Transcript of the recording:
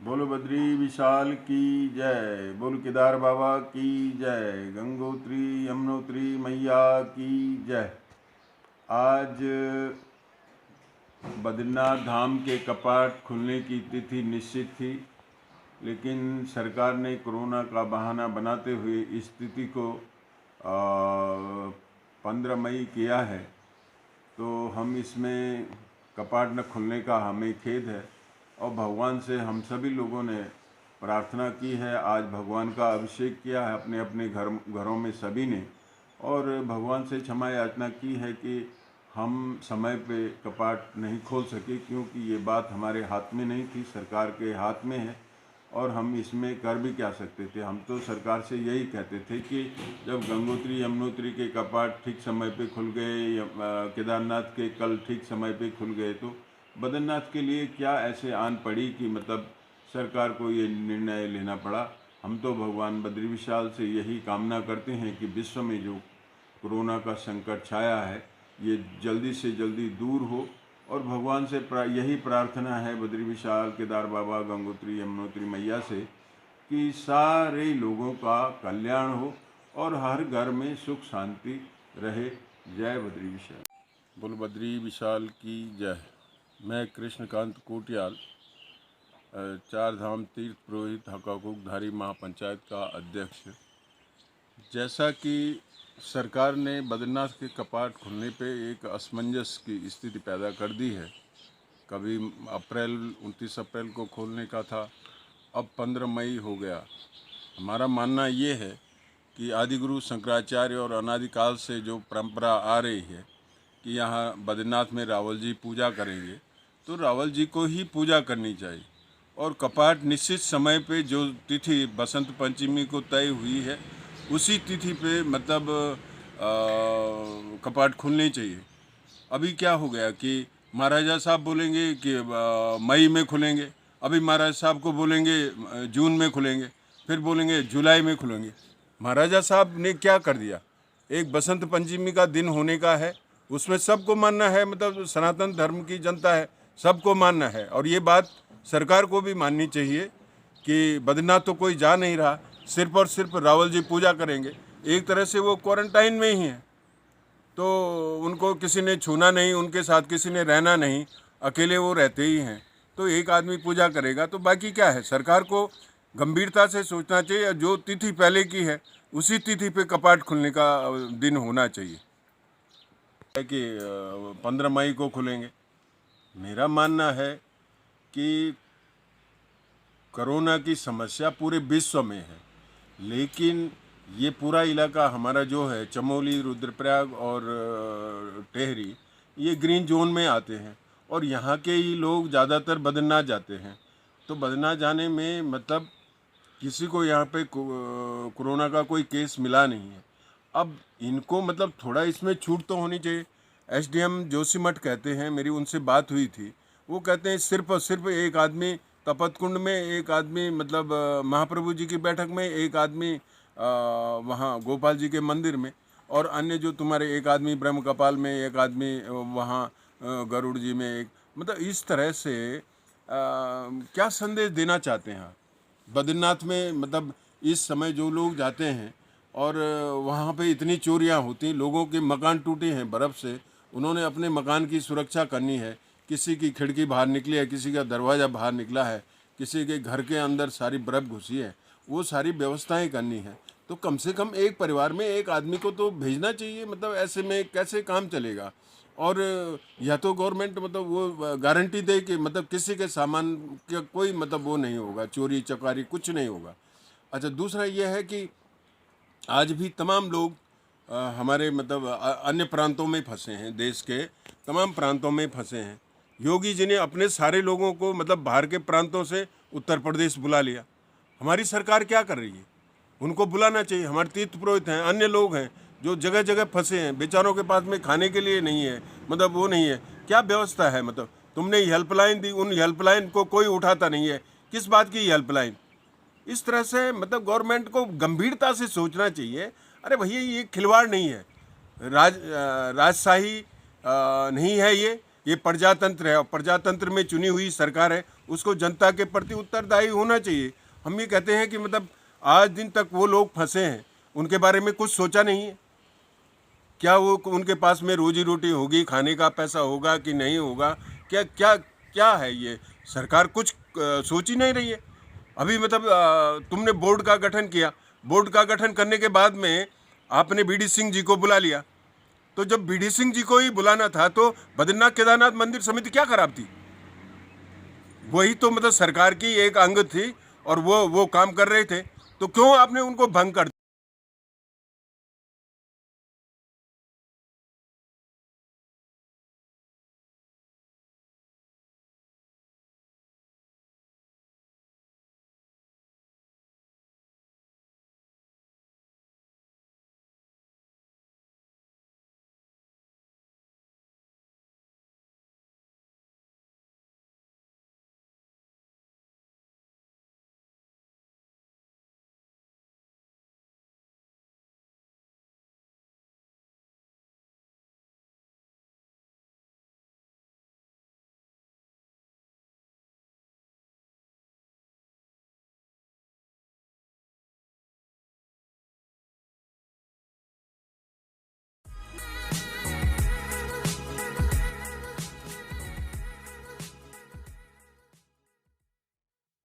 बोलो बद्री विशाल की जय, बोलो केदार बाबा की जय, गंगोत्री यमुनोत्री मैया की जय। आज बद्रीनाथ धाम के कपाट खुलने की तिथि निश्चित थी, लेकिन सरकार ने कोरोना का बहाना बनाते हुए इस तिथि को 15 मई किया है। तो हम इसमें कपाट न खुलने का हमें खेद है और भगवान से हम सभी लोगों ने प्रार्थना की है। आज भगवान का अभिषेक किया है अपने अपने घरों में सभी ने, और भगवान से क्षमा याचना की है कि हम समय पे कपाट नहीं खोल सके, क्योंकि ये बात हमारे हाथ में नहीं थी, सरकार के हाथ में है और हम इसमें कर भी क्या सकते थे। हम तो सरकार से यही कहते थे कि जब गंगोत्री यमुनोत्री के कपाट ठीक समय पे खुल गए, केदारनाथ के कल ठीक समय पे खुल गए, तो बद्रीनाथ के लिए क्या ऐसे आन पड़ी कि मतलब सरकार को ये निर्णय लेना पड़ा। हम तो भगवान बद्री विशाल से यही कामना करते हैं कि विश्व में जो कोरोना का संकट छाया है ये जल्दी से जल्दी दूर हो, और भगवान से यही प्रार्थना है बद्री विशाल, केदार बाबा, गंगोत्री यमुनोत्री मैया से कि सारे लोगों का कल्याण हो और हर घर में सुख शांति रहे। जय बद्री विशाल। बोल बद्री विशाल की जय। मैं कृष्णकांत कोटियाल, चार धाम तीर्थ पुरोहित हकाकुकधारी महापंचायत का अध्यक्ष। जैसा कि सरकार ने बद्रीनाथ के कपाट खुलने पे एक असमंजस की स्थिति पैदा कर दी है। कभी 29 अप्रैल को खोलने का था, अब 15 मई हो गया। हमारा मानना ये है कि आदिगुरु शंकराचार्य और अनादिकाल से जो परंपरा आ रही है कि यहाँ बद्रीनाथ में रावल जी पूजा करेंगे, तो रावल जी को ही पूजा करनी चाहिए। और कपाट निश्चित समय पे जो तिथि बसंत पंचमी को तय हुई है उसी तिथि पे मतलब कपाट खुलने चाहिए। अभी क्या हो गया कि महाराजा साहब बोलेंगे कि मई में खुलेंगे, अभी महाराजा साहब को बोलेंगे जून में खुलेंगे, फिर बोलेंगे जुलाई में खुलेंगे। महाराजा साहब ने क्या कर दिया, एक बसंत पंचमी का दिन होने का है, उसमें सबको मानना है, मतलब सनातन धर्म की जनता है, सबको मानना है। और ये बात सरकार को भी माननी चाहिए कि बद्रीनाथ तो कोई जा नहीं रहा, सिर्फ और सिर्फ रावल जी पूजा करेंगे। एक तरह से वो क्वारंटाइन में ही हैं, तो उनको किसी ने छूना नहीं, उनके साथ किसी ने रहना नहीं, अकेले वो रहते ही हैं। तो एक आदमी पूजा करेगा तो बाकी क्या है। सरकार को गंभीरता से सोचना चाहिए, जो तिथि पहले की है उसी तिथि पे कपाट खुलने का दिन होना चाहिए। है कि 15 मई को खुलेंगे। मेरा मानना है कि कोरोना की समस्या पूरे विश्व में है, लेकिन ये पूरा इलाका हमारा जो है चमोली, रुद्रप्रयाग और टेहरी, ये ग्रीन जोन में आते हैं और यहाँ के ही लोग ज़्यादातर बद्रीनाथ जाते हैं। तो बद्रीनाथ जाने में मतलब किसी को यहाँ पे कोरोना का कोई केस मिला नहीं है। अब इनको मतलब थोड़ा इसमें छूट तो होनी चाहिए। एसडीएम जोशीमठ कहते हैं, मेरी उनसे बात हुई थी, वो कहते हैं सिर्फ और सिर्फ एक आदमी तपतकुंड में, एक आदमी मतलब महाप्रभु जी की बैठक में, एक आदमी वहाँ गोपाल जी के मंदिर में, और अन्य जो तुम्हारे एक आदमी ब्रह्म कपाल में, एक आदमी वहाँ गरुड़ जी में, एक मतलब इस तरह से क्या संदेश देना चाहते हैं आप? बद्रीनाथ में मतलब इस समय जो लोग जाते हैं और वहाँ पे इतनी चोरियाँ होती, लोगों के मकान टूटे हैं बर्फ़ से, उन्होंने अपने मकान की सुरक्षा करनी है। किसी की खिड़की बाहर निकली है, किसी का दरवाज़ा बाहर निकला है, किसी के घर के अंदर सारी बर्फ़ घुसी है, वो सारी व्यवस्थाएं करनी है। तो कम से कम एक परिवार में एक आदमी को तो भेजना चाहिए, मतलब ऐसे में कैसे काम चलेगा। और या तो गवर्नमेंट मतलब वो गारंटी दे कि मतलब किसी के सामान का कोई मतलब वो नहीं होगा, चोरी चकारी कुछ नहीं होगा। अच्छा, दूसरा ये है कि आज भी तमाम लोग हमारे मतलब अन्य प्रांतों में फंसे हैं, देश के तमाम प्रांतों में फंसे हैं। योगी जी ने अपने सारे लोगों को मतलब बाहर के प्रांतों से उत्तर प्रदेश बुला लिया। हमारी सरकार क्या कर रही है? उनको बुलाना चाहिए। हमारे तीर्थ पुरोहित हैं, अन्य लोग हैं जो जगह जगह फंसे हैं, बेचारों के पास में खाने के लिए नहीं है, मतलब वो नहीं है। क्या व्यवस्था है? मतलब तुमने हेल्पलाइन दी, उन हेल्पलाइन को कोई उठाता नहीं है। किस बात की हेल्पलाइन? इस तरह से मतलब गवर्नमेंट को गंभीरता से सोचना चाहिए। अरे भैया, ये खिलवाड़ नहीं है, राजशाही नहीं है ये, ये प्रजातंत्र है और प्रजातंत्र में चुनी हुई सरकार है, उसको जनता के प्रति उत्तरदायी होना चाहिए। हम ये कहते हैं कि मतलब आज दिन तक वो लोग फंसे हैं, उनके बारे में कुछ सोचा नहीं है। क्या वो उनके पास में रोजी रोटी होगी, खाने का पैसा होगा कि नहीं होगा, क्या क्या क्या है ये सरकार कुछ सोच ही नहीं रही है। अभी मतलब तुमने बोर्ड का गठन किया, बोर्ड का गठन करने के बाद में आपने बीडी सिंह जी को बुला लिया। तो जब बीडी सिंह जी को ही बुलाना था तो बद्रीनाथ केदारनाथ मंदिर समिति क्या खराब थी? वही तो मतलब सरकार की एक अंग थी और वो काम कर रहे थे, तो क्यों आपने उनको भंग कर